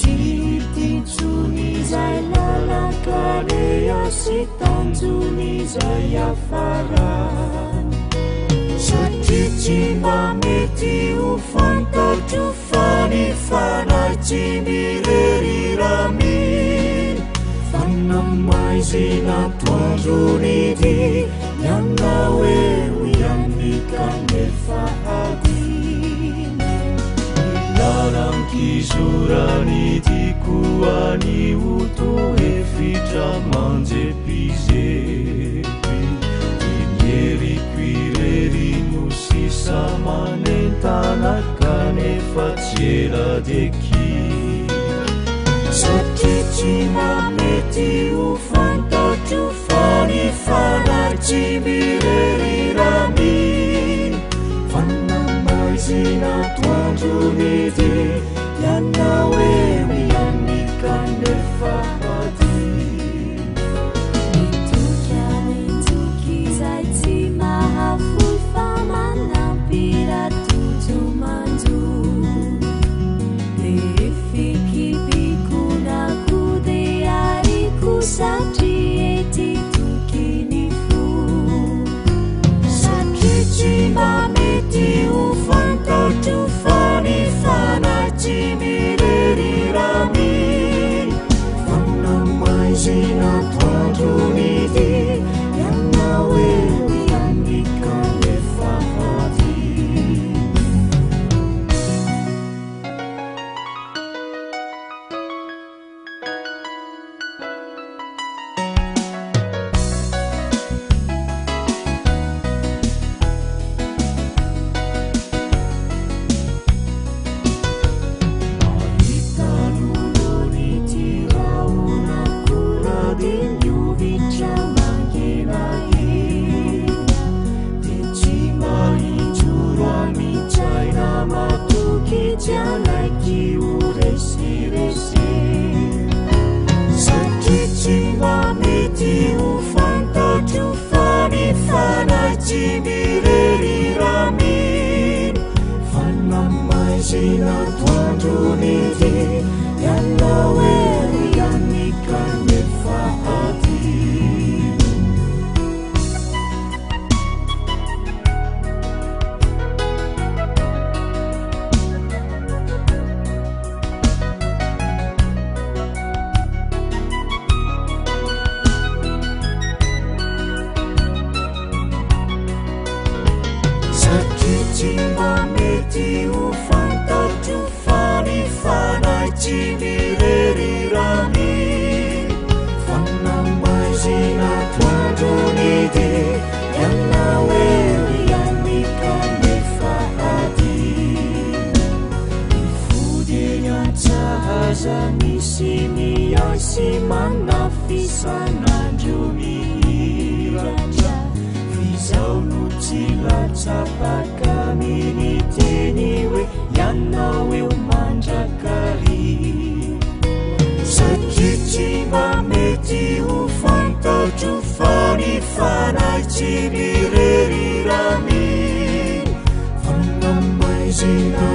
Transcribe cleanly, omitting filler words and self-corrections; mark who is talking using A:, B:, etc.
A: Tititsuni zay lalakarea sy tanjony zay afarany satria tsy mba mety ho fantatro fanifanahy tsy mirerirami fanamaizina toandrony ty ianna hoe ho ianikanefa adiny ilaran-kizorany tikoany oto efitra manjepizery imieriko irerino sisa manentanakanefa tsy eladeky satria tsy mamety ho fantatro fanifanahy tsy mirerirami fanamaizina toandrony ty ianna hoe mianikanefa adiny
B: mitoky zay tsy mahafoy fa manampiratojo manjo de fikipikonaku de ariko satria ety tokiny fo
A: satria tsy mba mety ho fantatro fanifanahy tsy mirerirami fanamaizina toandrony ty ianna hoe mianikanefa adiny mahitan'olony tiraonakora de miovitra mangenahena de tsy mahitsoro amitsaina matoky jianaiky ho resiresena satria tsy mba mety ho fantatro fanifanahy tsy mirerirami fanamaizina toandrony ty ianna hoe mianikanefa adiny satria tsy mba mety ho fantatro fanifanahy tsy mirerirami fanamaizina toandrony ty ianna hoe mianikanefa adiny mifody eny an-jahaza misy miasy manafisanandro mihiratra fizao no tsy latsapaka miniteny hoe ianna hoe ho mandrakary satria tsy mba mety ho fantatro fanifanahy tsy mirerirami fanamaizina